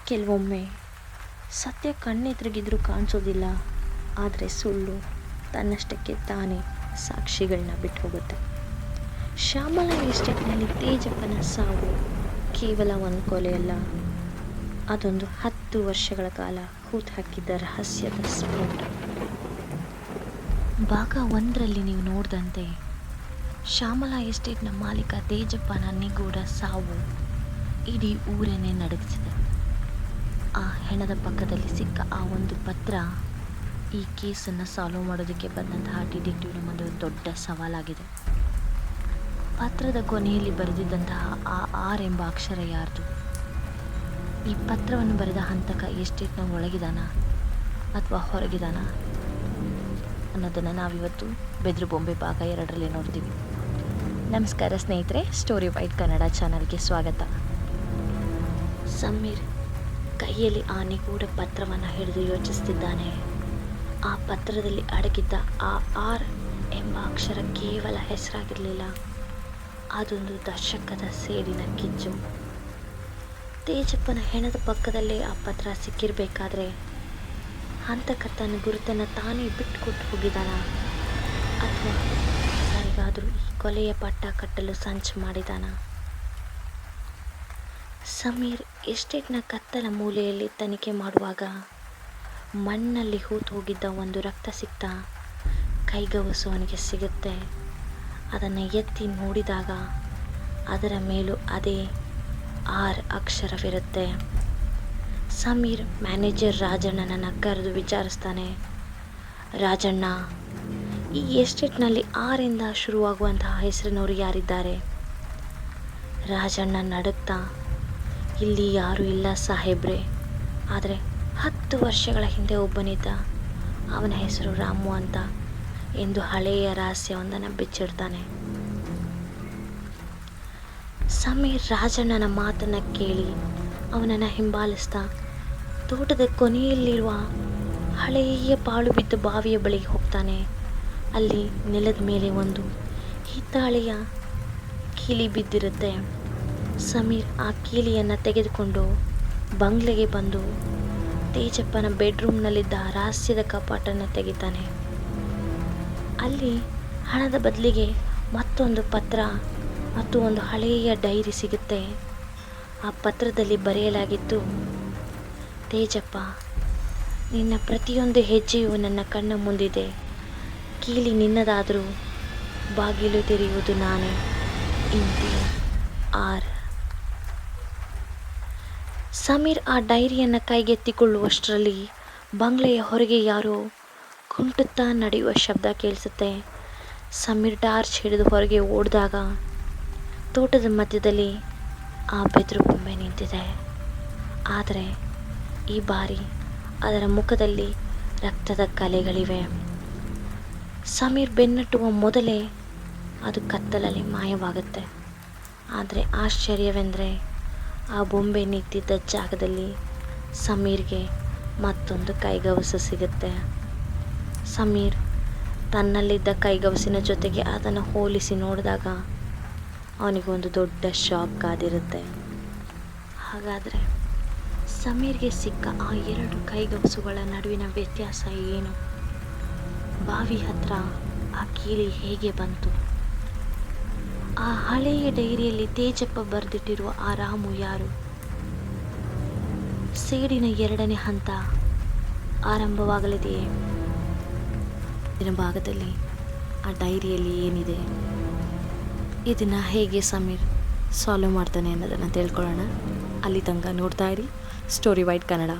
ಕೆಲವೊಮ್ಮೆ ಸತ್ಯ ಕಣ್ಣೆದುರಿಗಿದ್ರೂ ಕಾಣಿಸೋದಿಲ್ಲ, ಆದರೆ ಸುಳ್ಳು ತನ್ನಷ್ಟಕ್ಕೆ ತಾನೇ ಸಾಕ್ಷಿಗಳನ್ನ ಬಿಟ್ಟು ಹೋಗುತ್ತೆ. ಶ್ಯಾಮಲ ಎಸ್ಟೇಟ್ನಲ್ಲಿ ತೇಜಪ್ಪನ ಸಾವು ಕೇವಲ ಒಂದು ಕೊಲೆಯಲ್ಲ, ಅದೊಂದು 10 ವರ್ಷಗಳ ಕಾಲ ಹೂತು ಹಾಕಿದ್ದ ರಹಸ್ಯದ ಸ್ಫೋಟ. ಭಾಗ 1ರಲ್ಲಿ ನೀವು ನೋಡಿದಂತೆ ಶ್ಯಾಮಲ ಎಸ್ಟೇಟ್ನ ಮಾಲೀಕ ತೇಜಪ್ಪನ ನಿಗೂಢ ಸಾವು ಇಡೀ ಊರನ್ನೇ ನಡುಗಿಸಿದೆ. ಆ ಹೆಣದ ಪಕ್ಕದಲ್ಲಿ ಸಿಕ್ಕ ಆ ಒಂದು ಪತ್ರ ಈ ಕೇಸನ್ನು ಸಾಲ್ವ್ ಮಾಡೋದಕ್ಕೆ ಬಂದಂತಹ ಡಿಟೆಕ್ಟಿವ್ನ ಮುಂದೆ ಒಂದು ದೊಡ್ಡ ಸವಾಲಾಗಿದೆ. ಪತ್ರದ ಕೊನೆಯಲ್ಲಿ ಬರೆದಿದ್ದಂತಹ ಆ ಆರ್ ಎಂಬ ಅಕ್ಷರ ಯಾರ್ದು? ಈ ಪತ್ರವನ್ನು ಬರೆದ ಹಂತಕ ಎಸ್ಟೇಟ್ನ ಒಳಗಿದಾನ ಅಥವಾ ಹೊರಗಿದಾನ ಅನ್ನೋದನ್ನು ನಾವಿವತ್ತು ಬೆದ್ರು ಬೊಂಬೆ ಭಾಗ 2ರಲ್ಲಿ ನೋಡ್ತೀವಿ. ನಮಸ್ಕಾರ ಸ್ನೇಹಿತರೆ, ಸ್ಟೋರಿ ವೈಟ್ ಕನ್ನಡ ಚಾನಲ್ಗೆ ಸ್ವಾಗತ. ಸಮೀರ್ ಕೈಯಲ್ಲಿ ಆ ನಿಗೂಢ ಪತ್ರವನ್ನು ಹಿಡಿದು ಯೋಚಿಸ್ತಿದ್ದಾನೆ. ಆ ಪತ್ರದಲ್ಲಿ ಅಡಗಿದ್ದ ಆ ಆರ್ ಎಂಬ ಅಕ್ಷರ ಕೇವಲ ಹೆಸರಾಗಿರಲಿಲ್ಲ, ಅದೊಂದು ದಶಕದ ಸೇಡಿನ ಕಿಚ್ಚು. ತೇಜಪ್ಪನ ಹೆಣದ ಪಕ್ಕದಲ್ಲೇ ಆ ಪತ್ರ ಸಿಕ್ಕಿರಬೇಕಾದ್ರೆ ಹಂತಕ ತನ್ನ ಗುರುತನ್ನು ತಾನೇ ಬಿಟ್ಟುಕೊಟ್ಟು ಹೋಗಿದ್ದಾನ ಅಥವಾ ಯಾರಿಗಾದರೂ ಈ ಕೊಲೆಯ ಪಟ್ಟ ಕಟ್ಟಲು ಸಂಚು ಮಾಡಿದಾನ? ಸಮೀರ್ ಎಸ್ಟೇಟ್ನ ಕತ್ತಲ ಮೂಲೆಯಲ್ಲಿ ತನಿಖೆ ಮಾಡುವಾಗ ಮಣ್ಣಲ್ಲಿ ಹೂತು ಹೋಗಿದ್ದ ಒಂದು ರಕ್ತ ಸಿಕ್ತ ಕೈಗವಸು ಅವನಿಗೆ ಸಿಗುತ್ತೆ. ಅದನ್ನು ಎತ್ತಿ ನೋಡಿದಾಗ ಅದರ ಮೇಲೂ ಅದೇ ಆರ್ ಅಕ್ಷರವಿರುತ್ತೆ. ಸಮೀರ್ ಮ್ಯಾನೇಜರ್ ರಾಜಣ್ಣನನ್ನು ಕರೆದು ವಿಚಾರಿಸ್ತಾನೆ, ರಾಜಣ್ಣ, ಈ ಎಸ್ಟೇಟ್ನಲ್ಲಿ ಆರಿಂದ ಶುರುವಾಗುವಂತಹ ಹೆಸರಿನವರು ಯಾರಿದ್ದಾರೆ? ರಾಜಣ್ಣ ನಡುಗ್ತಾ, ಇಲ್ಲಿ ಯಾರೂ ಇಲ್ಲ ಸಾಹೇಬ್ರೆ, ಆದರೆ 10 ವರ್ಷಗಳ ಹಿಂದೆ ಒಬ್ಬನಿದ್ದ, ಅವನ ಹೆಸರು ರಾಮು ಅಂತ ಎಂದು ಹಳೆಯ ರಹಸ್ಯವೊಂದನ್ನು ಬಿಚ್ಚಿಡ್ತಾನೆ. ಸಮೀರ್ ರಾಜಣ್ಣನ ಮಾತನ್ನು ಕೇಳಿ ಅವನನ್ನು ಹಿಂಬಾಲಿಸ್ತಾ ತೋಟದ ಕೊನೆಯಲ್ಲಿರುವ ಹಳೆಯ ಪಾಳು ಬಿದ್ದ ಬಾವಿಯ ಬಳಿಗೆ ಹೋಗ್ತಾನೆ. ಅಲ್ಲಿ ನೆಲದ ಮೇಲೆ ಒಂದು ಹಿತ್ತಾಳೆಯ ಕೀಲಿ ಬಿದ್ದಿರುತ್ತೆ. ಸಮೀರ್ ಆ ಕೀಲಿಯನ್ನು ತೆಗೆದುಕೊಂಡು ಬಂಗ್ಲೆಗೆ ಬಂದು ತೇಜಪ್ಪನ ಬೆಡ್ರೂಮ್ನಲ್ಲಿದ್ದ ರಹಸ್ಯದ ಕಪಾಟನ್ನು ತೆಗಿತಾನೆ. ಅಲ್ಲಿ ಹಣದ ಬದಲಿಗೆ ಮತ್ತೊಂದು ಪತ್ರ ಮತ್ತು ಒಂದು ಹಳೆಯ ಡೈರಿ ಸಿಗುತ್ತೆ. ಆ ಪತ್ರದಲ್ಲಿ ಬರೆಯಲಾಗಿತ್ತು, ತೇಜಪ್ಪ, ನಿನ್ನ ಪ್ರತಿಯೊಂದು ಹೆಜ್ಜೆಯು ನನ್ನ ಕಣ್ಣ ಮುಂದಿದೆ. ಕೀಲಿ ನಿನ್ನದಾದರೂ ಬಾಗಿಲು ತೆರೆಯುವುದು ನಾನೇ. ಇಂತಿ ಆರ್. ಸಮೀರ್ ಆ ಡೈರಿಯನ್ನು ಕೈಗೆತ್ತಿಕೊಳ್ಳುವಷ್ಟರಲ್ಲಿ ಬಂಗ್ಲೆಯ ಹೊರಗೆ ಯಾರೋ ಕುಂಟುತ್ತಾ ನಡೆಯುವ ಶಬ್ದ ಕೇಳಿಸುತ್ತೆ. ಸಮೀರ್ ಟಾರ್ಚ್ ಹಿಡಿದು ಹೊರಗೆ ಓಡಿದಾಗ ತೋಟದ ಮಧ್ಯದಲ್ಲಿ ಆ ಬೆದರು ಬೊಂಬೆ ನಿಂತಿದೆ. ಆದರೆ ಈ ಬಾರಿ ಅದರ ಮುಖದಲ್ಲಿ ರಕ್ತದ ಕಲೆಗಳಿವೆ. ಸಮೀರ್ ಬೆನ್ನಟ್ಟುವ ಮೊದಲೇ ಅದು ಕತ್ತಲಲ್ಲಿ ಮಾಯವಾಗುತ್ತೆ. ಆದರೆ ಆಶ್ಚರ್ಯವೆಂದರೆ ಆ ಬೊಂಬೆ ನಿಂತಿದ್ದ ಜಾಗದಲ್ಲಿ ಸಮೀರ್ಗೆ ಮತ್ತೊಂದು ಕೈಗವಸು ಸಿಗುತ್ತೆ. ಸಮೀರ್ ತನ್ನಲ್ಲಿದ್ದ ಕೈಗವಸಿನ ಜೊತೆಗೆ ಅದನ್ನು ಹೋಲಿಸಿ ನೋಡಿದಾಗ ಅವನಿಗೊಂದು ದೊಡ್ಡ ಶಾಕ್ ಕಾದಿರುತ್ತೆ. ಹಾಗಾದರೆ ಸಮೀರ್ಗೆ ಸಿಕ್ಕ ಆ 2 ಕೈಗವಸುಗಳ ನಡುವಿನ ವ್ಯತ್ಯಾಸ ಏನು? ಬಾವಿ ಹತ್ರ ಆ ಕೀಲಿ ಹೇಗೆ ಬಂತು? ಆ ಹಳೆಯ ಡೈರಿಯಲ್ಲಿ ತೇಜಪ್ಪ ಬರೆದಿಟ್ಟಿರುವ ಆ ರಾಮು ಯಾರು? ಸೇಡಿನ 2ನೇ ಹಂತ ಆರಂಭವಾಗಲಿದೆಯೇ? ಇದರ ಭಾಗದಲ್ಲಿ ಆ ಡೈರಿಯಲ್ಲಿ ಏನಿದೆ, ಇದನ್ನು ಹೇಗೆ ಸಮೀರ್ ಸಾಲ್ವ್ ಮಾಡ್ತಾನೆ ಅನ್ನೋದನ್ನು ತಿಳ್ಕೊಳ್ಳೋಣ. ಅಲ್ಲಿ ತನಕ ನೋಡ್ತಾ ಇರಿ ಸ್ಟೋರಿ ವೈಟ್ ಕನ್ನಡ.